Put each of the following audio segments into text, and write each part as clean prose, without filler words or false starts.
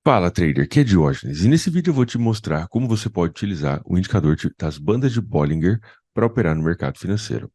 Fala, trader, aqui é Diógenes, e nesse vídeo eu vou te mostrar como você pode utilizar o indicador das bandas de Bollinger para operar no mercado financeiro.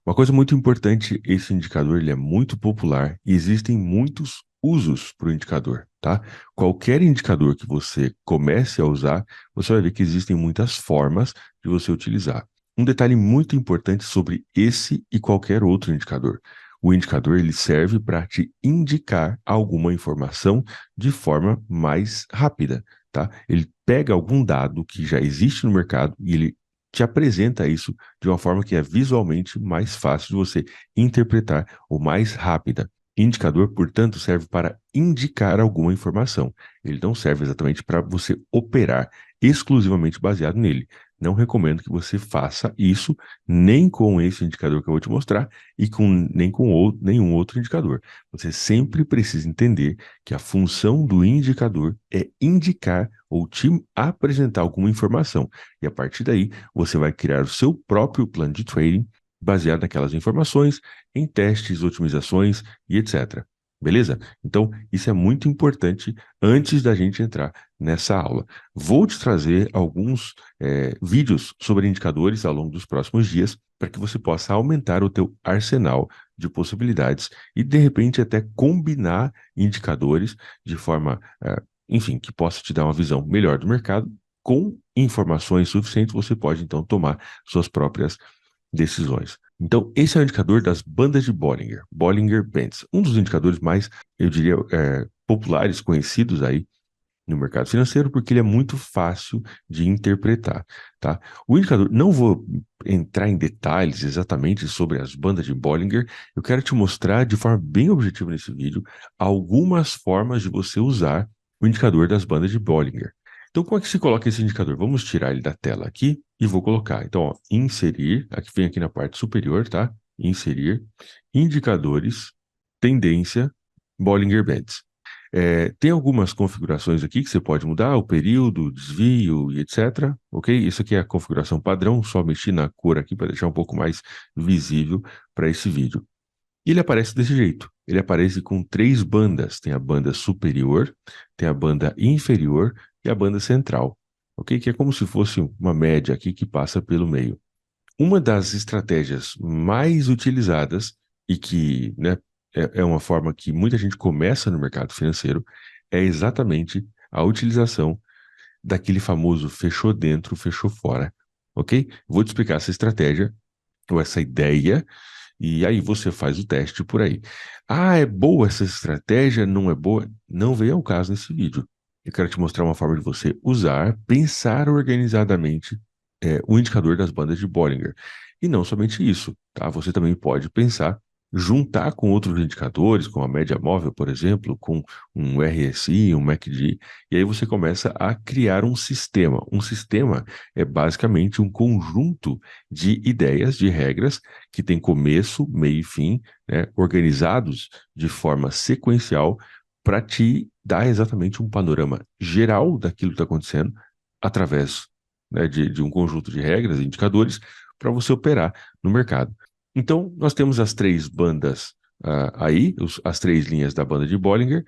Uma coisa muito importante, esse indicador ele é muito popular e existem muitos usos para o indicador, tá? Qualquer indicador que você comece a usar, você vai ver que existem muitas formas de você utilizar. Um detalhe muito importante sobre esse e qualquer outro indicador. O indicador ele serve para te indicar alguma informação de forma mais rápida, tá? Ele pega algum dado que já existe no mercado e ele te apresenta isso de uma forma que é visualmente mais fácil de você interpretar ou mais rápida. Indicador, portanto, serve para indicar alguma informação. Ele não serve exatamente para você operar exclusivamente baseado nele. Não recomendo que você faça isso nem com esse indicador que eu vou te mostrar e nem com nenhum outro indicador. Você sempre precisa entender que a função do indicador é indicar ou te apresentar alguma informação. E a partir daí, você vai criar o seu próprio plano de trading baseado naquelas informações, em testes, otimizações e etc. Beleza? Então, isso é muito importante antes da gente entrar nessa aula. Vou te trazer alguns vídeos sobre indicadores ao longo dos próximos dias para que você possa aumentar o teu arsenal de possibilidades e, de repente, até combinar indicadores de forma, enfim, que possa te dar uma visão melhor do mercado. Com informações suficientes, você pode, então, tomar suas próprias decisões. Então, esse é o indicador das bandas de Bollinger, Bollinger Bands, um dos indicadores mais, eu diria, populares, conhecidos aí no mercado financeiro, porque ele é muito fácil de interpretar, tá? O indicador, não vou entrar em detalhes exatamente sobre as bandas de Bollinger, eu quero te mostrar de forma bem objetiva nesse vídeo algumas formas de você usar o indicador das bandas de Bollinger. Então, como é que se coloca esse indicador? Vamos tirar ele da tela aqui e vou colocar. Então, ó, inserir, aqui vem aqui na parte superior, tá? Inserir, indicadores, tendência, Bollinger Bands. Tem algumas configurações aqui que você pode mudar, o período, o desvio e etc. Ok? Isso aqui é a configuração padrão, só mexi na cor aqui para deixar um pouco mais visível para esse vídeo. E ele aparece desse jeito. Ele aparece com três bandas. Tem a banda superior, tem a banda inferior e a banda central. Ok? Que é como se fosse uma média aqui que passa pelo meio. Uma das estratégias mais utilizadas e que, né, é uma forma que muita gente começa no mercado financeiro é exatamente a utilização daquele famoso fechou dentro, fechou fora, ok? Vou te explicar essa estratégia ou essa ideia e aí você faz o teste por aí. Ah, é boa essa estratégia? Não é boa? Não veio ao caso nesse vídeo. Eu quero te mostrar uma forma de você usar, pensar organizadamente o indicador das bandas de Bollinger. E não somente isso, tá? Você também pode pensar, juntar com outros indicadores, como a média móvel, por exemplo, com um RSI, um MACD, e aí você começa a criar um sistema. Um sistema é basicamente um conjunto de ideias, de regras, que tem começo, meio e fim, né, organizados de forma sequencial para te dar exatamente um panorama geral daquilo que está acontecendo através, né, de um conjunto de regras e indicadores para você operar no mercado. Então, nós temos as três bandas aí, as três linhas da banda de Bollinger.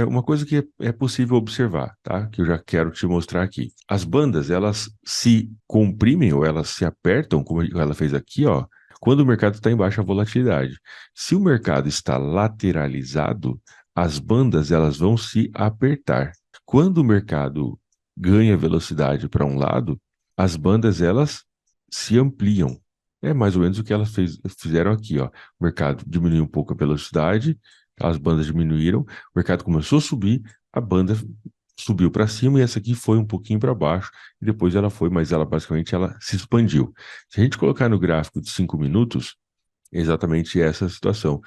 Uma coisa que é possível observar, tá? Que eu já quero te mostrar aqui. As bandas, elas se comprimem ou elas se apertam, como ela fez aqui, ó, quando o mercado está em baixa volatilidade. Se o mercado está lateralizado, as bandas elas vão se apertar. Quando o mercado ganha velocidade para um lado, as bandas elas se ampliam. É mais ou menos o que elas fizeram aqui, ó. O mercado diminuiu um pouco a velocidade, as bandas diminuíram, o mercado começou a subir, a banda subiu para cima e essa aqui foi um pouquinho para baixo e depois ela foi, mas ela basicamente ela se expandiu. Se a gente colocar no gráfico de 5 minutos, é exatamente essa a situação.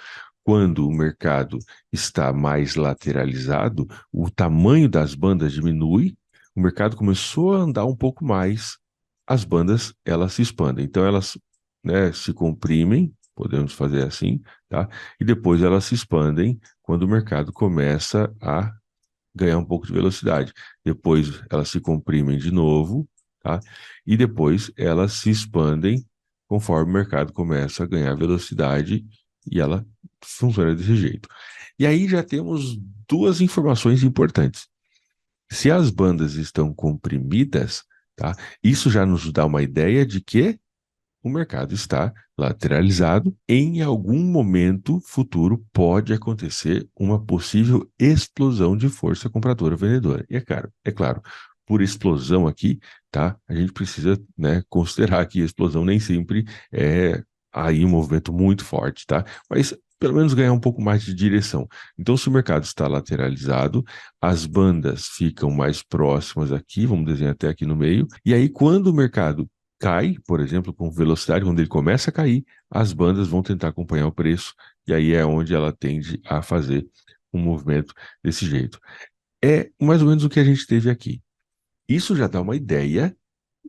Quando o mercado está mais lateralizado, o tamanho das bandas diminui, o mercado começou a andar um pouco mais, as bandas elas se expandem. Então elas, né, se comprimem, podemos fazer assim, tá? E depois elas se expandem quando o mercado começa a ganhar um pouco de velocidade. Depois elas se comprimem de novo, tá? E depois elas se expandem conforme o mercado começa a ganhar velocidade e ela funciona desse jeito. E aí já temos duas informações importantes. Se as bandas estão comprimidas, tá? Isso já nos dá uma ideia de que o mercado está lateralizado. Em algum momento futuro pode acontecer uma possível explosão de força compradora vendedora. E é claro, por explosão aqui, tá? A gente precisa, né, considerar que a explosão nem sempre é aí um movimento muito forte, tá? Mas pelo menos ganhar um pouco mais de direção. Então, se o mercado está lateralizado, as bandas ficam mais próximas aqui, vamos desenhar até aqui no meio, e aí quando o mercado cai, por exemplo, com velocidade, quando ele começa a cair, as bandas vão tentar acompanhar o preço, e aí é onde ela tende a fazer um movimento desse jeito. É mais ou menos o que a gente teve aqui. Isso já dá uma ideia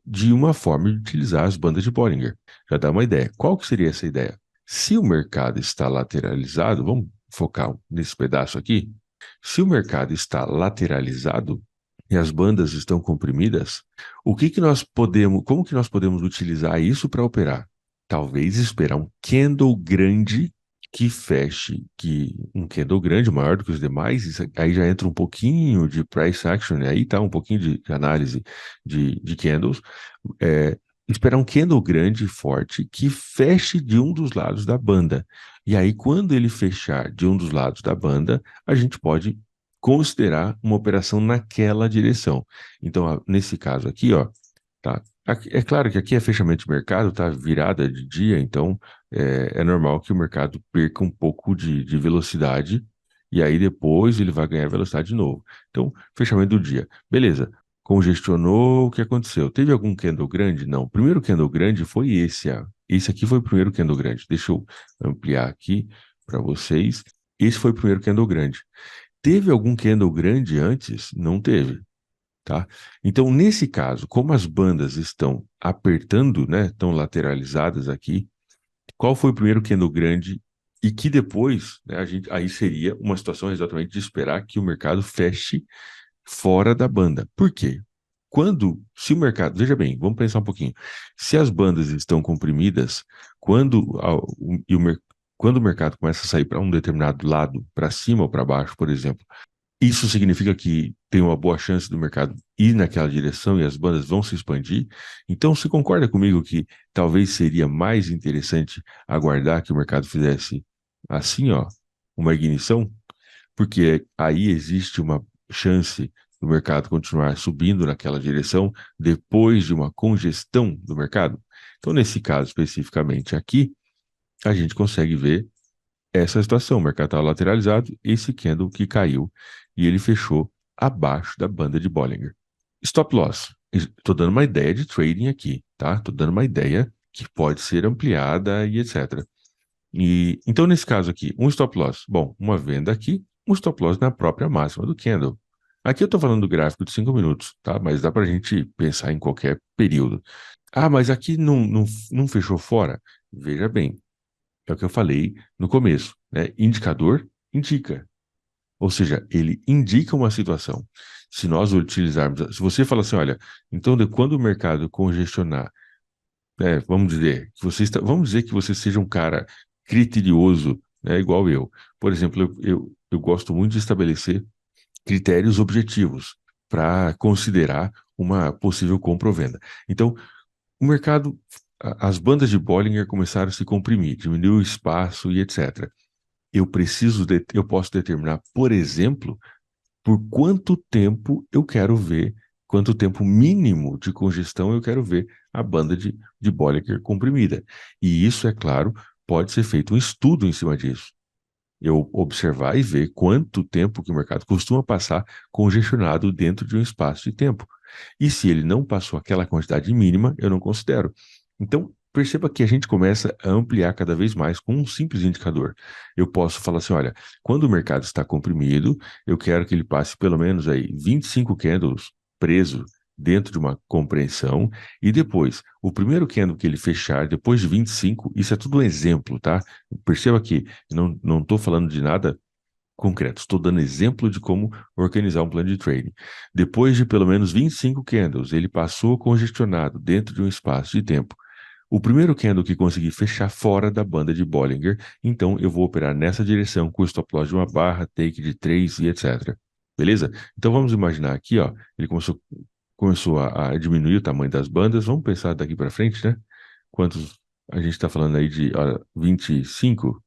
de uma forma de utilizar as bandas de Bollinger. Já dá uma ideia. Qual que seria essa ideia? Se o mercado está lateralizado, vamos focar nesse pedaço aqui. Se o mercado está lateralizado e as bandas estão comprimidas, o que que nós podemos, como que nós podemos utilizar isso para operar? Talvez esperar um candle grande que feche, que um candle grande, maior do que os demais, isso aí já entra um pouquinho de price action, né? Aí tá um pouquinho de análise de candles, é, esperar um candle grande e forte que feche de um dos lados da banda. E aí, quando ele fechar de um dos lados da banda, a gente pode considerar uma operação naquela direção. Então, nesse caso aqui, ó, tá? É claro que aqui é fechamento de mercado, tá? Virada de dia, então é normal que o mercado perca um pouco de velocidade e aí depois ele vai ganhar velocidade de novo. Então, fechamento do dia. Beleza. Congestionou, o que aconteceu? Teve algum candle grande? Não. O primeiro candle grande foi esse, ó. Esse aqui foi o primeiro candle grande. Deixa eu ampliar aqui para vocês. Esse foi o primeiro candle grande. Teve algum candle grande antes? Não teve, tá? Então, nesse caso, como as bandas estão apertando, né, estão lateralizadas aqui, qual foi o primeiro candle grande e que depois, né, aí seria uma situação exatamente de esperar que o mercado feche fora da banda. Por quê? Se o mercado, veja bem, vamos pensar um pouquinho. Se as bandas estão comprimidas, quando o mercado começa a sair para um determinado lado, para cima ou para baixo, por exemplo, isso significa que tem uma boa chance do mercado ir naquela direção e as bandas vão se expandir. Então, você concorda comigo que talvez seria mais interessante aguardar que o mercado fizesse assim, ó, uma ignição? Porque aí existe uma chance do mercado continuar subindo naquela direção depois de uma congestão do mercado. Então, nesse caso especificamente aqui, a gente consegue ver essa situação. O mercado está lateralizado, esse candle que caiu e ele fechou abaixo da banda de Bollinger. Stop loss. Estou dando uma ideia de trading aqui, tá? Estou dando uma ideia que pode ser ampliada e etc. Então, nesse caso aqui, um stop loss. Bom, uma venda aqui, um stop loss na própria máxima do candle. Aqui eu estou falando do gráfico de 5 minutos, tá? Mas dá para a gente pensar em qualquer período. Ah, mas aqui não fechou fora? Veja bem, é o que eu falei no começo, né? Indicador indica. Ou seja, ele indica uma situação. Se nós utilizarmos, se você fala assim, olha, então quando o mercado congestionar, vamos dizer que você seja um cara criterioso, né, igual eu. Por exemplo, eu gosto muito de estabelecer critérios objetivos para considerar uma possível compra ou venda. Então, o mercado, as bandas de Bollinger começaram a se comprimir, diminuiu o espaço e etc. Eu posso determinar, por exemplo, por quanto tempo eu quero ver, quanto tempo mínimo de congestão eu quero ver a banda de Bollinger comprimida. E isso, é claro, pode ser feito um estudo em cima disso. Eu observar e ver quanto tempo que o mercado costuma passar congestionado dentro de um espaço de tempo. E se ele não passou aquela quantidade mínima, eu não considero. Então, perceba que a gente começa a ampliar cada vez mais com um simples indicador. Eu posso falar assim, olha, quando o mercado está comprimido, eu quero que ele passe pelo menos aí 25 candles preso dentro de uma compreensão e depois, o primeiro candle que ele fechar, depois de 25, isso é tudo um exemplo, tá? Perceba que não estou falando de nada concreto, estou dando exemplo de como organizar um plano de trading. Depois de pelo menos 25 candles, ele passou congestionado dentro de um espaço de tempo. O primeiro candle que conseguir fechar fora da banda de Bollinger, então eu vou operar nessa direção com o stop loss de uma barra, take de 3 e etc. beleza? Então vamos imaginar aqui, ó, ele começou a diminuir o tamanho das bandas. Vamos pensar daqui para frente, né? Quantos a gente está falando aí de 25,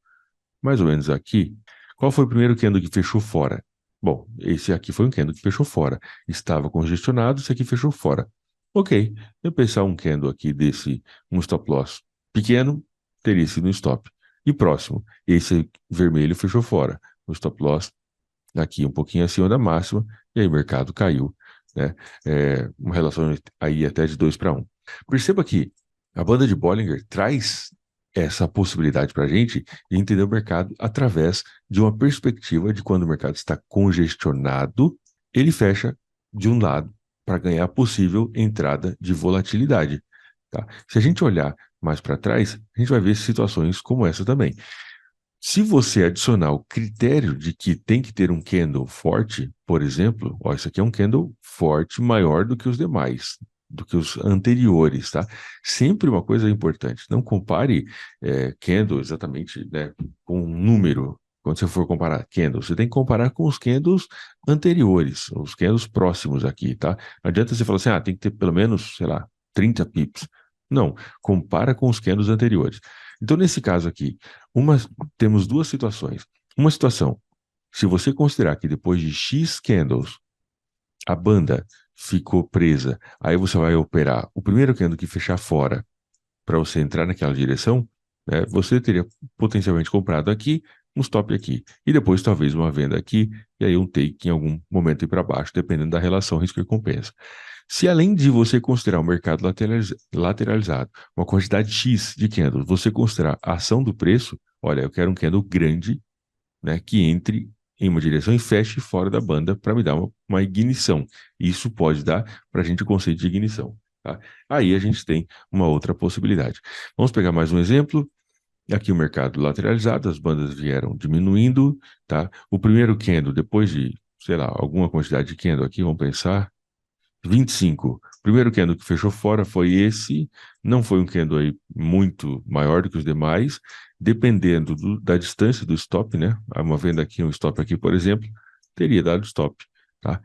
mais ou menos aqui. Qual foi o primeiro candle que fechou fora? Bom, esse aqui foi um candle que fechou fora. Estava congestionado, esse aqui fechou fora. Ok, eu pensar um candle aqui desse, um stop loss pequeno, teria sido um stop. E próximo, esse vermelho fechou fora. O stop loss aqui um pouquinho acima da máxima, e aí o mercado caiu, né? Uma relação aí até de 2 para 1. Perceba que a banda de Bollinger traz essa possibilidade para a gente de entender o mercado através de uma perspectiva de quando o mercado está congestionado, ele fecha de um lado para ganhar a possível entrada de volatilidade. Tá? Se a gente olhar mais para trás, a gente vai ver situações como essa também. Se você adicionar o critério de que tem que ter um candle forte, por exemplo, ó, isso aqui é um candle forte maior do que os demais, do que os anteriores, tá? Sempre uma coisa importante, não compare candle exatamente, né, com um número. Quando você for comparar candles, você tem que comparar com os candles anteriores, os candles próximos aqui, tá? Não adianta você falar assim, tem que ter pelo menos, sei lá, 30 pips. Não, compara com os candles anteriores. Então, nesse caso aqui, uma, temos duas situações. Uma situação, se você considerar que depois de X candles, a banda ficou presa, aí você vai operar o primeiro candle que fechar fora para você entrar naquela direção, né, você teria potencialmente comprado aqui, um stop aqui, e depois talvez uma venda aqui, e aí um take em algum momento ir para baixo, dependendo da relação risco e recompensa. Se além de você considerar o mercado lateralizado, uma quantidade X de candles, você considerar a ação do preço, olha, eu quero um candle grande, né, que entre em uma direção e feche fora da banda para me dar uma ignição. Isso pode dar para a gente o conceito de ignição. Tá? Aí a gente tem uma outra possibilidade. Vamos pegar mais um exemplo. Aqui o mercado lateralizado, as bandas vieram diminuindo, tá? O primeiro candle, depois de, sei lá, alguma quantidade de candle aqui, vamos pensar, 25. O primeiro candle que fechou fora foi esse. Não foi um candle aí muito maior do que os demais, dependendo da distância do stop, né? Uma venda aqui, um stop aqui, por exemplo, teria dado stop, tá?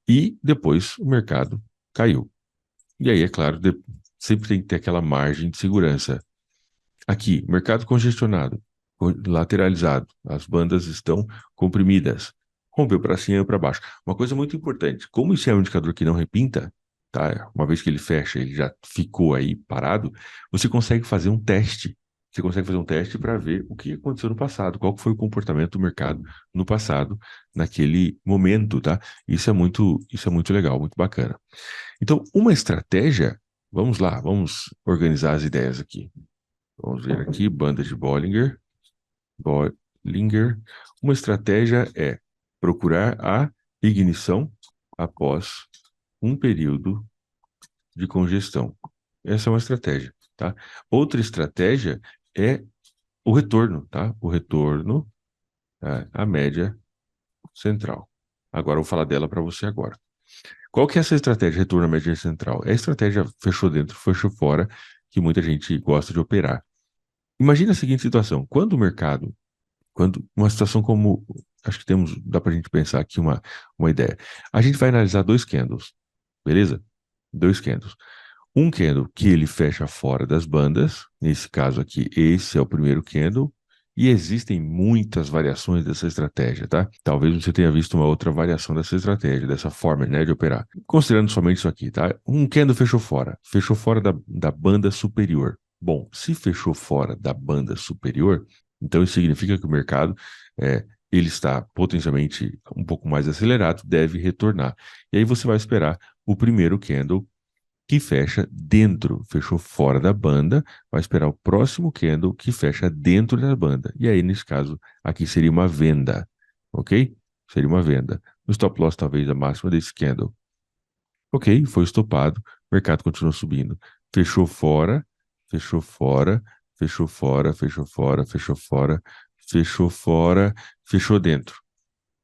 E depois o mercado caiu. E aí, é claro, sempre tem que ter aquela margem de segurança. Aqui, mercado congestionado, lateralizado, as bandas estão comprimidas. Rompeu para cima e para baixo. Uma coisa muito importante, como isso é um indicador que não repinta, tá? Uma vez que ele fecha, ele já ficou aí parado, você consegue fazer um teste. Você consegue fazer um teste para ver o que aconteceu no passado, qual foi o comportamento do mercado no passado, naquele momento, tá? Isso é muito legal, muito bacana. Então, uma estratégia, vamos lá, vamos organizar as ideias aqui. Vamos ver aqui, banda de Bollinger. Bollinger. Uma estratégia é procurar a ignição após um período de congestão. Essa é uma estratégia, tá? Outra estratégia é o retorno, tá? O retorno à média central. Agora eu vou falar dela para você agora. Qual que é essa estratégia retorno à média central? É a estratégia fechou dentro, fechou fora, que muita gente gosta de operar. Imagina a seguinte situação: quando o mercado, quando uma situação como, acho que dá para a gente pensar aqui uma ideia. A gente vai analisar dois candles, beleza? Dois candles. Um candle que ele fecha fora das bandas, nesse caso aqui, esse é o primeiro candle, e existem muitas variações dessa estratégia, tá? Talvez você tenha visto uma outra variação dessa estratégia, dessa forma, né, de operar. Considerando somente isso aqui, tá? Um candle fechou fora da banda superior. Bom, se fechou fora da banda superior, então isso significa que o mercado ele está potencialmente um pouco mais acelerado, deve retornar. E aí você vai esperar o primeiro candle que fecha dentro, fechou fora da banda, vai esperar o próximo candle que fecha dentro da banda. E aí, nesse caso, aqui seria uma venda, ok? Seria uma venda. O stop loss talvez a máxima desse candle. Ok, foi estopado, o mercado continuou subindo. Fechou fora, fechou fora, fechou fora, fechou fora, fechou fora, fechou fora, fechou dentro.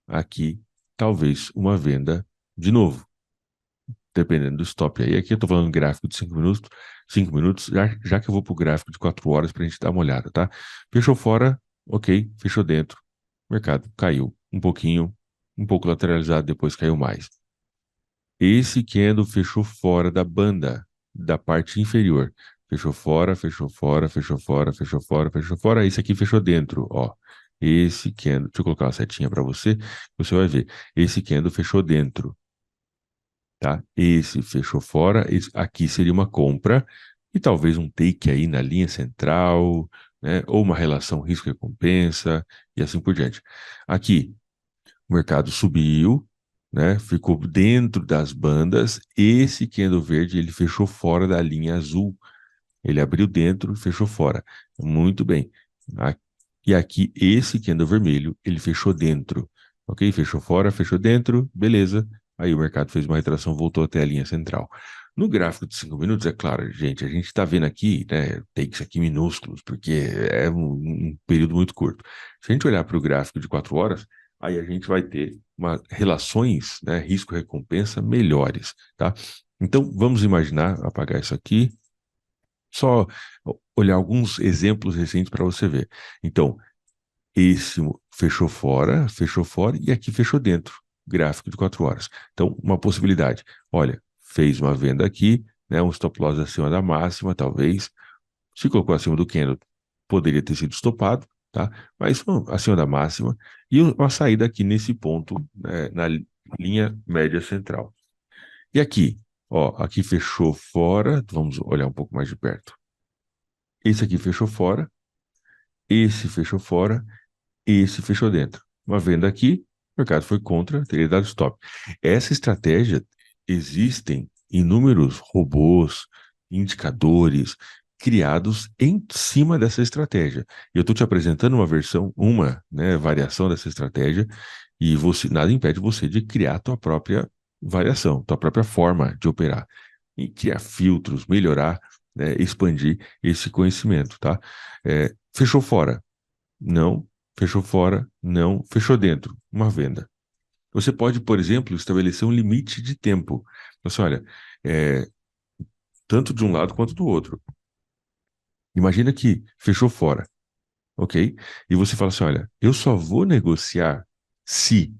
Aqui, talvez uma venda de novo, dependendo do stop aí. Aqui eu tô falando gráfico de 5 minutos, já que eu vou pro gráfico de 4 horas pra gente dar uma olhada, tá? Fechou fora, ok, fechou dentro. O mercado caiu um pouquinho, um pouco lateralizado, depois caiu mais. Esse candle fechou fora da banda, da parte inferior. Fechou fora, fechou fora, fechou fora, fechou fora, fechou fora. Esse aqui fechou dentro, ó. Esse candle, deixa eu colocar uma setinha para você, você vai ver. Esse candle fechou dentro, tá? Esse fechou fora, aqui seria uma compra e talvez um take aí na linha central, né? Ou uma relação risco-recompensa e assim por diante. Aqui, o mercado subiu, né? Ficou dentro das bandas. Esse candle verde, ele fechou fora da linha azul. Ele abriu dentro, fechou fora. Muito bem. A- E aqui, esse candle vermelho, ele fechou dentro. Ok? Fechou fora, fechou dentro, beleza. Aí o mercado fez uma retração, voltou até a linha central. No gráfico de 5 minutos, é claro, gente, a gente está vendo aqui, né, takes aqui minúsculos, porque é um período muito curto. Se a gente olhar para o gráfico de 4 horas, aí a gente vai ter relações, né, risco-recompensa melhores, tá? Então, vamos imaginar, apagar isso aqui, só olhar alguns exemplos recentes para você ver. Então, esse fechou fora e aqui fechou dentro, gráfico de 4 horas. Então, uma possibilidade. Olha, fez uma venda aqui, né, um stop loss acima da máxima, talvez. Se colocou acima do candle, poderia ter sido estopado, tá? Mas acima da máxima. E uma saída aqui nesse ponto, né, na linha média central. E aqui, ó, aqui fechou fora. Vamos olhar um pouco mais de perto. Esse aqui fechou fora, esse fechou fora, esse fechou dentro. Uma venda aqui, o mercado foi contra, teria dado stop. Essa estratégia, existem inúmeros robôs, indicadores criados em cima dessa estratégia. E eu estou te apresentando uma versão, uma, né, variação dessa estratégia, e você nada impede você de criar a tua própria variação, tua própria forma de operar. E criar filtros, melhorar, né, expandir esse conhecimento, tá? Fechou fora. Não, fechou fora, não, fechou dentro, uma venda. Você pode, por exemplo, estabelecer um limite de tempo. Você olha, é, tanto de um lado quanto do outro. Imagina que fechou fora, ok? E você fala assim, olha, eu só vou negociar se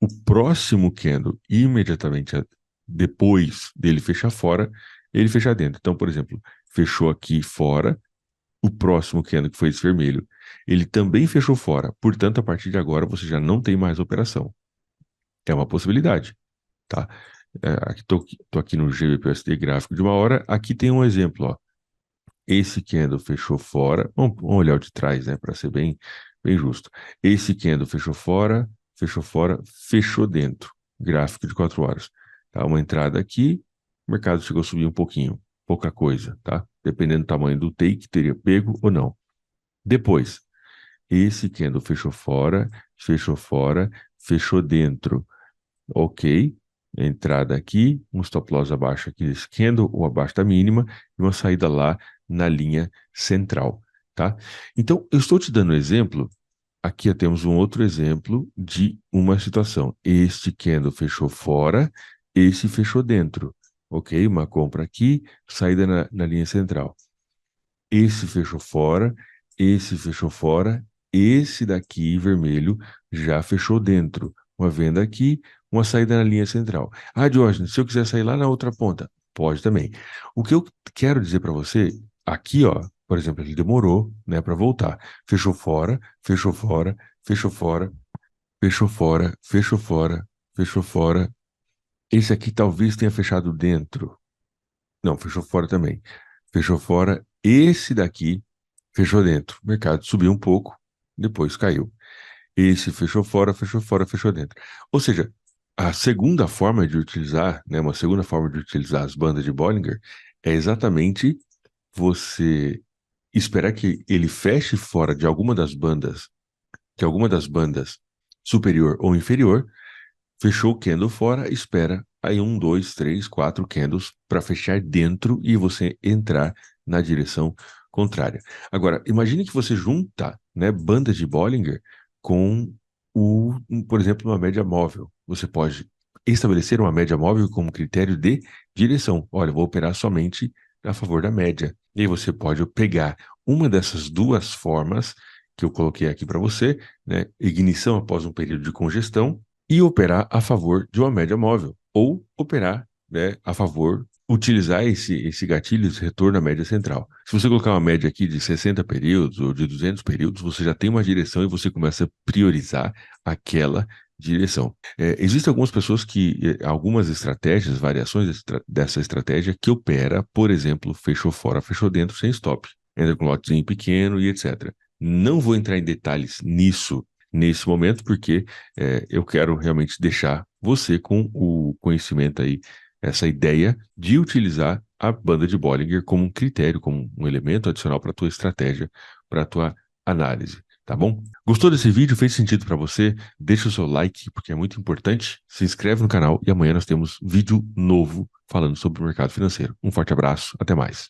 o próximo candle, imediatamente depois dele fechar fora, ele fechar dentro. Então, por exemplo, fechou aqui fora, o próximo candle, que foi esse vermelho, ele também fechou fora. Portanto, a partir de agora, você já não tem mais operação. É uma possibilidade, tá? Aqui tô aqui no GBPUSD gráfico de uma hora. Aqui tem um exemplo, ó. Esse candle fechou fora. Vamos olhar o de trás, né? Para ser bem justo. Esse candle fechou fora, fechou dentro. Gráfico de 4 horas. Tá? Uma entrada aqui. O mercado chegou a subir um pouquinho. Pouca coisa, tá? Dependendo do tamanho do take, teria pego ou não. Depois, esse candle fechou fora, fechou dentro. Ok. Entrada aqui, um stop loss abaixo aqui desse candle ou abaixo da mínima e uma saída lá na linha central, tá? Então, eu estou te dando um exemplo. Aqui temos um outro exemplo de uma situação. Este candle fechou fora, esse fechou dentro. Ok? Uma compra aqui, saída na linha central. Esse fechou fora, esse fechou fora, esse daqui, vermelho, já fechou dentro. Uma venda aqui, uma saída na linha central. Ah, Diógenes, se eu quiser sair lá na outra ponta, pode também. O que eu quero dizer para você, aqui, ó, por exemplo, ele demorou, né, para voltar. Fechou fora, fechou fora, fechou fora, fechou fora, fechou fora, fechou fora. Esse aqui talvez tenha fechado dentro. Não, fechou fora também. Fechou fora. Esse daqui fechou dentro. O mercado subiu um pouco, depois caiu. Esse fechou fora, fechou fora, fechou dentro. Ou seja, a segunda forma de utilizar, né, uma segunda forma de utilizar as bandas de Bollinger é exatamente você esperar que ele feche fora de alguma das bandas superior ou inferior. Fechou o candle fora, espera aí um, dois, três, quatro candles para fechar dentro e você entrar na direção contrária. Agora, imagine que você junta, né, bandas de Bollinger com por exemplo, uma média móvel. Você pode estabelecer uma média móvel como critério de direção. Olha, eu vou operar somente a favor da média. E aí você pode pegar uma dessas duas formas que eu coloquei aqui para você, né, ignição após um período de congestão e operar a favor de uma média móvel, ou operar, né, a favor, utilizar esse gatilho, esse retorno à média central. Se você colocar uma média aqui de 60 períodos ou de 200 períodos, você já tem uma direção e você começa a priorizar aquela direção. Existem algumas pessoas algumas estratégias, variações dessa estratégia que opera, por exemplo, fechou fora, fechou dentro sem stop, entra com lotezinho pequeno e etc. Não vou entrar em detalhes nisso nesse momento, porque eu quero realmente deixar você com o conhecimento aí, essa ideia de utilizar a banda de Bollinger como um critério, como um elemento adicional para a tua estratégia, para a tua análise, tá bom? Gostou desse vídeo? Fez sentido para você? Deixa o seu like, porque é muito importante. Se inscreve no canal e amanhã nós temos vídeo novo falando sobre o mercado financeiro. Um forte abraço, até mais.